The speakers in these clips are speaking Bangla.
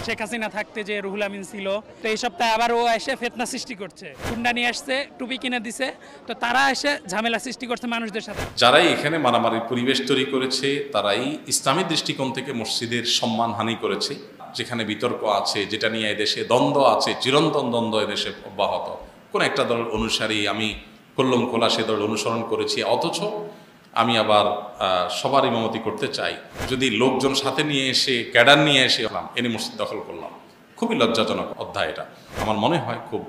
শেখ হাসিনা থাকতে যে রুহুল আমিন ছিল, তো এই সপ্তাহে আবার ও এসে ফিতনা সৃষ্টি করছে, হুন্ডা নিয়ে আসছে, টুপি কিনে দিছে, তো তারা এসে ঝামেলা সৃষ্টি করছে মানুষদের সাথে। যারাই এখানে মারামারির পরিবেশ তৈরি করেছে তারাই ইসলামী দৃষ্টিকোণ থেকে মসজিদের সম্মানহানি করেছে। যেখানে বিতর্ক আছে, যেটা নিয়ে এদেশে দ্বন্দ্ব আছে, চিরন্তন দ্বন্দ্ব এদেশে অব্যাহত, কোন একটা দল অনুসারী আমি কল্লম খোলা সে দল অনুসরণ করেছি, অথচ আমি আবার সবার ইমামতি করতে চাই। যদি লোকজন সাথে নিয়ে এসে ক্যাডার নিয়ে এসে এনে মসজিদ দখল করলাম, খুবই লজ্জাজনক অধ্যায় এটা। আমার মনে হয় খুব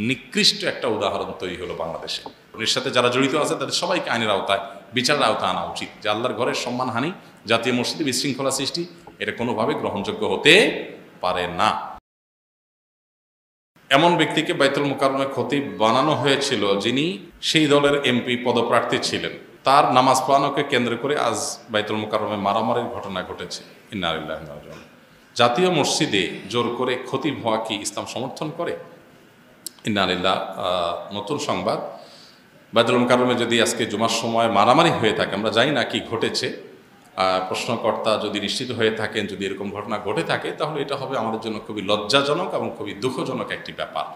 নিকৃষ্ট একটা উদাহরণ তৈরি হলো বাংলাদেশে। এর সাথে যারা জড়িত আছে তাদের সবাইকে আইনের আওতায়, বিচারের আওতায় আনা উচিত। যে আল্লাহর ঘরের সম্মানহানি, জাতীয় মসজিদে বিশৃঙ্খলা সৃষ্টি, এটা কোনোভাবে গ্রহণযোগ্য হতে পারে না। এমন ব্যক্তিকে বাইতুল মুকাররমে খতিব বানানো হয়েছিল যিনি সেই দলের এমপি পদপ্রার্থী ছিলেন। তার নামাজ পড়ানোকে কেন্দ্র করে আজ বাইতুল মুকাররমে মারামারির ঘটনা ঘটেছে। ইন্না লিল্লাহি ওয়া ইন্না ইলাইহি রাজিউন। জাতীয় মসজিদে জোর করে খতিব হওয়া কি ইসলাম সমর্থন করে? ইন্না লিল্লাহ। নতুন সংবাদ, বাইতুল মুকাররমে যদি আজকে জুমার সময় মারামারি হয়ে থাকে, আমরা জানি না কি ঘটেছে, প্রশ্নকর্তা যদি নিশ্চিত হয়ে থাকেন, যদি এরকম ঘটনা ঘটে থাকে, তাহলে এটা হবে আমাদের জন্য খুবই লজ্জাজনক এবং খুবই দুঃখজনক একটি ব্যাপার।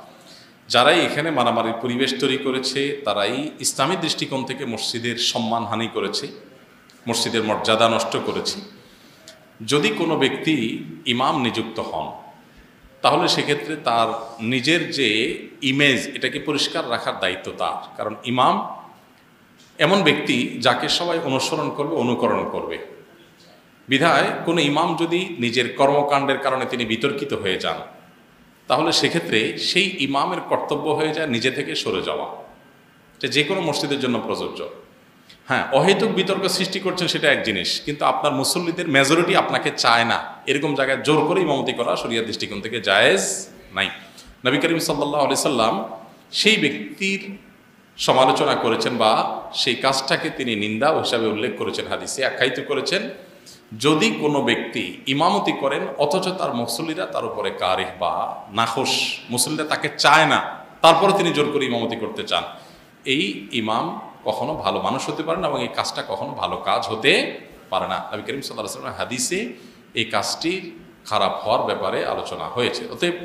যারাই এখানে মারামারির পরিবেশ তৈরি করেছে তারাই ইসলামী দৃষ্টিকোণ থেকে মসজিদের সম্মানহানি করেছে, মসজিদের মর্যাদা নষ্ট করেছে। যদি কোনো ব্যক্তি ইমাম নিযুক্ত হন, তাহলে সেক্ষেত্রে তার নিজের যে ইমেজ, এটাকে পরিষ্কার রাখার দায়িত্ব তার। কারণ ইমাম এমন ব্যক্তি যাকে সবাই অনুসরণ করবে, অনুকরণ করবে। বিধায় কোনো ইমাম যদি নিজের কর্মকাণ্ডের কারণে তিনি বিতর্কিত হয়ে যান, তাহলে সেক্ষেত্রে সেই ইমামের কর্তব্য হয়ে যায় নিজে থেকে সরে যাওয়া। এটা যে কোনো মসজিদের জন্য প্রযোজ্য। হ্যাঁ, অহেতুক বিতর্ক সৃষ্টি করছেন সেটা এক জিনিস, কিন্তু আপনার মুসল্লিদের মেজরিটি আপনাকে চায় না, এরকম জায়গায় জোর করে ইমামতি করা শরিয়ার দৃষ্টিকোণ থেকে জায়েজ নাই। নবী করিম সাল্লাল্লাহু আলাইহি সাল্লাম সেই ব্যক্তির সমালোচনা করেছেন বা সেই কাজটাকে তিনি নিন্দা হিসাবে উল্লেখ করেছেন, হাদিসে আখ্যায়িত করেছেন। যদি কোনো ব্যক্তি ইমামতি করেন অথচ তার মুসল্লিরা তার উপরে কারিহ বা নাখোশ, মুসল্লিরা তাকে চায় না, তারপরে তিনি জোর করে ইমামতি করতে চান, এই ইমাম কখনো ভালো মানুষ হতে পারে না এবং এই কাজটা কখনো ভালো কাজ হতে পারে না। নবী করিম সাল্লাল্লাহু আলাইহি ওয়াসাল্লামের হাদিসে এই কাজটি খারাপ হওয়ার ব্যাপারে আলোচনা হয়েছে। অতএব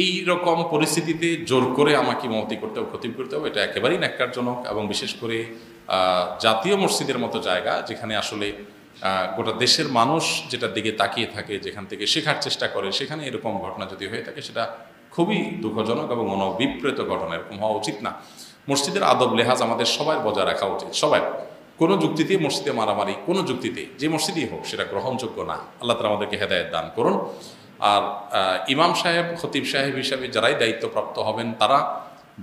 এই রকম পরিস্থিতিতে জোর করে আমাকে ইমামতি করতে হবে, খতিব করতে হবে, এটা একেবারেই ন্যাক্কারজনক। এবং বিশেষ করে জাতীয় মসজিদের মতো জায়গা, যেখানে আসলে গোটা দেশের মানুষ যেটার দিকে তাকিয়ে থাকে, যেখান থেকে শেখার চেষ্টা করে, সেখানে এরকম ঘটনা যদি হয়ে থাকে সেটা খুবই দুঃখজনক এবং মনোবিপ্রেত ঘটনা। এরকম হওয়া উচিত না। মসজিদের আদব লেহাজ আমাদের সবাই বজায় রাখা উচিত। সবাই, কোনো যুক্তিতে মসজিদে মারামারি, কোনো যুক্তিতে যে মসজিদেই হোক, সেটা গ্রহণযোগ্য না। আল্লাহ তাআলা আমাদেরকে হেদায়েত দান করুন। আর ইমাম সাহেব, খতিব সাহেব হিসাবে যারাই দায়িত্বপ্রাপ্ত হবেন, তারা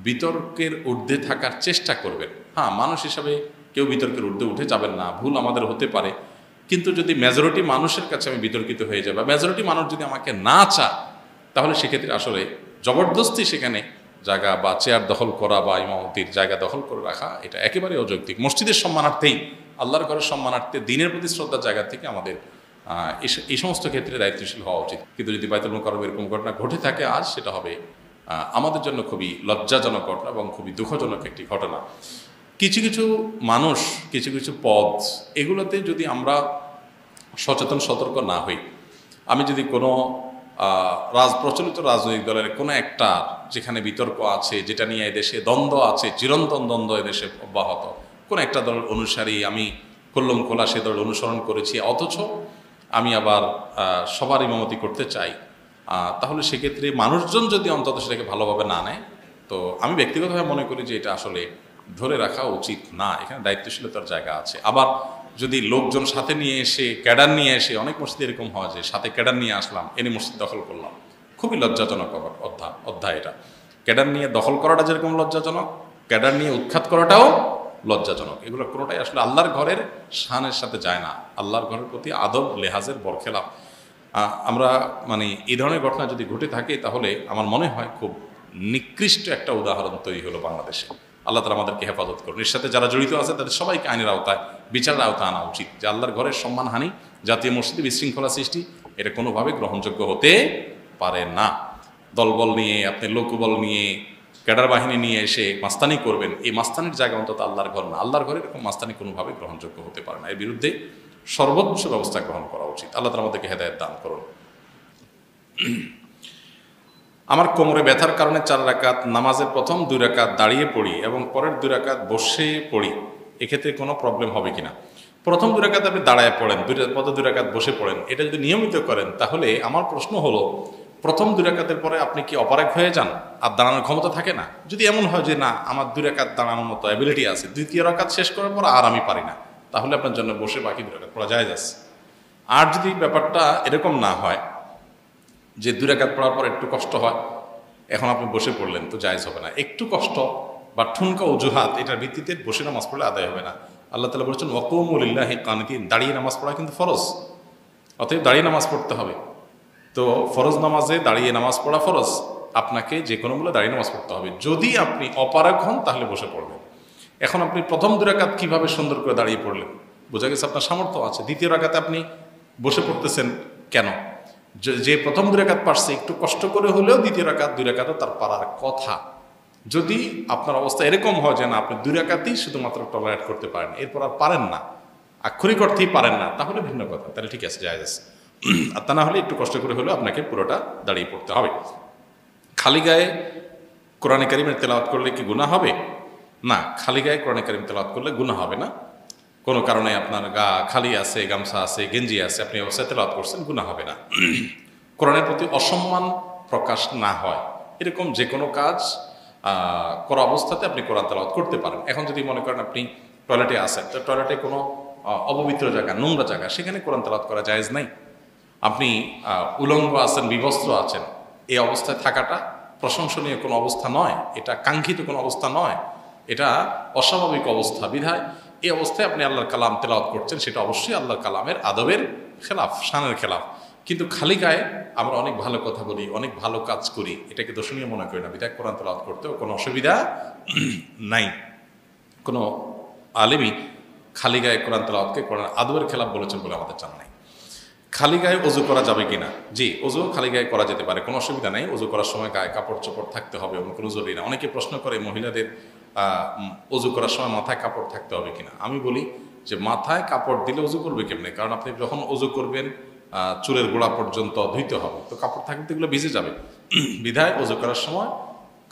বিতর্কের ঊর্ধ্বে থাকার চেষ্টা করবেন। হ্যাঁ, মানুষ হিসাবে কেউ বিতর্কের ঊর্ধ্বে উঠে যাবেন না, ভুল আমাদের হতে পারে। কিন্তু যদি মেজরিটি মানুষের কাছে আমি বিতর্কিত হয়ে যাই বা মেজরিটি মানুষ যদি আমাকে না চায়, তাহলে সেক্ষেত্রে আসলে জবরদস্তি সেখানে জায়গা বা চেয়ার দখল করা বা ইমামতির জায়গা দখল করে রাখা, এটা একেবারে অযৌক্তিক। মসজিদের সম্মানার্থেই, আল্লাহর ঘরের সম্মানার্থে, দিনের প্রতি শ্রদ্ধার জায়গা থেকে আমাদের এই সমস্ত ক্ষেত্রে দায়িত্বশীল হওয়া উচিত। কিন্তু যদি বাইতুল মুকাররমে এরকম ঘটনা ঘটে থাকে আজ, সেটা হবে আমাদের জন্য খুবই লজ্জাজনক ঘটনা এবং খুবই দুঃখজনক একটি ঘটনা। কিছু কিছু মানুষ, কিছু কিছু পদ, এগুলোতে যদি আমরা সচেতন সতর্ক না হই, আমি যদি কোনো প্রচলিত রাজনৈতিক দলের কোনো একটা, যেখানে বিতর্ক আছে, যেটা নিয়ে এদেশে দ্বন্দ্ব আছে, চিরন্তন দ্বন্দ্ব এদেশে অব্যাহত, কোনো একটা দল অনুসারী আমি কল্লম খোলা সে দল অনুসরণ করেছি, অথচ আমি আবার সবার ইমামতি করতে চাই, তাহলে সেক্ষেত্রে মানুষজন যদি অন্তত সেটাকে ভালোভাবে না নেয়, তো আমি ব্যক্তিগতভাবে মনে করি যে এটা আসলে ধরে রাখা উচিত না। এখানে দায়িত্বশীলতার জায়গা আছে। আবার যদি লোকজন সাথে নিয়ে এসে ক্যাডার নিয়ে এসে, অনেক মসজিদে এরকম হয় যে সাথে ক্যাডার নিয়ে আসলাম, এনে মসজিদ দখল করলাম, খুবই লজ্জাজনক অধ্যায় এটা। ক্যাডার নিয়ে দখল করাটা যেরকম লজ্জাজনক, ক্যাডার নিয়ে উৎখাত করাটাও লজ্জাজনক। এগুলো কোনোটাই আসলে আল্লাহর ঘরের শানের সাথে যায় না, আল্লাহর ঘরের প্রতি আদব লেহাজের বরখেলাপ। আমরা এই ধরনের ঘটনা যদি ঘটে থাকে, তাহলে আমার মনে হয় খুব নিকৃষ্ট একটা উদাহরণ তৈরি হলো বাংলাদেশে। আল্লাহ তাআলা আমাদেরকে হেফাজত করুন। এর সাথে যারা জড়িত আছে তাদের সবাইকে আইনের আওতায়, বিচারের আওতায় আনা উচিত। যে আল্লাহর ঘরের সম্মানহানি, জাতীয় মসজিদে বিশৃঙ্খলা সৃষ্টি, এটা কোনোভাবে গ্রহণযোগ্য হতে পারে না। দলবল নিয়ে, আপনি লোকবল নিয়ে, ক্যাডার বাহিনী নিয়ে এসে মাস্তানি করবেন, এই মাস্তানির জায়গা অন্তত আল্লাহর ঘর না। আল্লাহর ঘরে এরকম মাস্তানি কোনোভাবে গ্রহণযোগ্য হতে পারে না। এর বিরুদ্ধে সর্বোচ্চ ব্যবস্থা গ্রহণ করা উচিত। আল্লাহ তাআলা আমাদেরকে হেদায়েত দান করুন। আমার কোমরে ব্যথার কারণে 4 রাকাত নামাজের প্রথম 2 রাকাত দাঁড়িয়ে পড়ি এবং পরের 2 রাকাত বসে পড়ি, এক্ষেত্রে কোনো প্রবলেম হবে কিনা? প্রথম 2 রাকাত আপনি দাঁড়ায় পড়েন, 2 রাকাত বসে পড়েন, এটা যদি নিয়মিত করেন তাহলে আমার প্রশ্ন হলো প্রথম 2 রাকাতের পরে আপনি কি অপারেগ হয়ে যান আর দাঁড়ানোর ক্ষমতা থাকে না? যদি এমন হয় যে না আমার 2 রাকাত দাঁড়ানোর মতো অ্যাবিলিটি আছে, 2য় রাকাত শেষ করার পর আর আমি পারি না, তাহলে আপনার জন্য বসে বাকি 2 রাকাত পড়া যায় যাচ্ছে। আর যদি ব্যাপারটা এরকম না হয় যে 2 রাকাত পড়ার পর একটু কষ্ট হয়, এখন আপনি বসে পড়লেন, তো জায়েজ হবে না। একটু কষ্ট বা ঠুনকা অজুহাত এটার ভিত্তিতে বসে নামাজ পড়লে আদায় হবে না। আল্লাহ তাআলা বলেছেন ওয়াকুমু লিল্লাহি কানিতিন, দাঁড়িয়ে নামাজ পড়া কিন্তু ফরজ, অতএব দাঁড়িয়ে নামাজ পড়তে হবে। তো ফরজ নামাজে দাঁড়িয়ে নামাজ পড়া ফরজ, আপনাকে যে কোনো মূল্যে দাঁড়িয়ে নামাজ পড়তে হবে। যদি আপনি অপারগ হন তাহলে বসে পড়বেন। এখন আপনি প্রথম 2 রাকাত কীভাবে সুন্দর করে দাঁড়িয়ে পড়লেন? বোঝা গেছে আপনার সামর্থ্য আছে। 2য় রাকাতে আপনি বসে পড়তেছেন কেন? যে প্রথম 2 রাকাত পারছে একটু কষ্ট করে হলেও 2য় রাকাত 2 রাকাতও তার পারার কথা। যদি আপনার অবস্থা এরকম হয় যে না আপনি 2 রাকাতই শুধুমাত্র টলারেট করতে পারেন, এরপর আর পারেন না, আক্ষরিক অর্থেই পারেন না, তাহলে ভিন্ন কথা, তাহলে ঠিক আছে, জায়েজ আছে। আর তা না হলে একটু কষ্ট করে হলেও আপনাকে পুরোটা দাঁড়িয়ে পড়তে হবে। খালি গায়ে কোরআনে কারিমের তেলাওয়াত করলে কি গুনাহ হবে? না, খালি গায়ে কোরআনে কারিম তেলাওয়াত করলে গুনাহ হবে না। কোনো কারণে আপনার গা খালি আছে, গামছা আছে, গেঞ্জি আছে, আপনি অবস্থায় তেলাওয়াত করছেন, গুনাহ হবে না। কোরআনের প্রতি অসম্মান প্রকাশ না হয় এরকম যে কোনো কাজ করা অবস্থাতে আপনি কোরআন তেলাওয়াত করতে পারেন। এখন যদি মনে করেন আপনি টয়লেটে আছেন, তো টয়লেটে কোনো অপবিত্র জায়গা, নোংরা জায়গা, সেখানে কোরআন তেলাওয়াত করা জায়েজ নাই। আপনি উলঙ্গ আছেন, বিবস্ত্র আছেন, এই অবস্থায় থাকাটা প্রশংসনীয় কোনো অবস্থা নয়, এটা কাঙ্ক্ষিত কোনো অবস্থা নয়, এটা অস্বাভাবিক অবস্থা। বিধায় এই অবস্থায় আপনি আল্লাহর কালাম তেলাওয়াত করছেন, সেটা অবশ্যই আল্লাহর কালামের আদবের খেলাফ, শানের খেলাফ। কিন্তু খালি গায়ে আমরা অনেক ভালো কথা বলি, অনেক ভালো কাজ করি, এটাকে দর্শনীয় মনে করি না। বিধায় কোরআন তেলাওয়াত করতেও কোনো অসুবিধা নাই। কোনো আলেমই খালি গায়ে কোরআন তেলাওয়াতকে কোরআন আদবের খেলাফ বলেছেন বলে আমাদের জানা নাই। খালি গায়ে অজু করা যাবে কিনা? জি, অজু খালি গায়ে করা যেতে পারে, কোনো অসুবিধা নাই। অজু করার সময় গায়ে কাপড় চোপড় থাকতে হবে, এমন কোনো জরুরি না। অনেকে প্রশ্ন করে মহিলাদের অজু করার সময় মাথায় কাপড় থাকতে হবে কিনা। আমি বলি যে মাথায় কাপড় দিলে অজু করবে কেমনে? কারণ আপনি যখন অজু করবেন চুলের গোড়া পর্যন্ত ধুইতে হবে, তো কাপড় থাকতে এগুলো ভিজে যাবে। বিধায় অজু করার সময়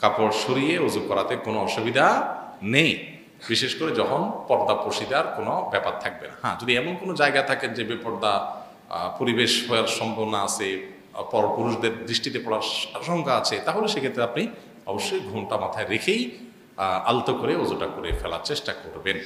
কাপড় সরিয়ে অজু করাতে কোনো অসুবিধা নেই, বিশেষ করে যখন পর্দা পশিদার কোনো ব্যাপার থাকবে না। হ্যাঁ, যদি এমন কোনো জায়গা থাকেন যে বেপর্দা পরিবেশ হওয়ার সম্ভাবনা আছে, পরপুরুষদের দৃষ্টিতে পড়ার আশঙ্কা আছে, তাহলে সেক্ষেত্রে আপনি অবশ্যই ঘোমটা মাথায় রেখেই আলতো করে ওজুটা করে ফেলার চেষ্টা করবেন।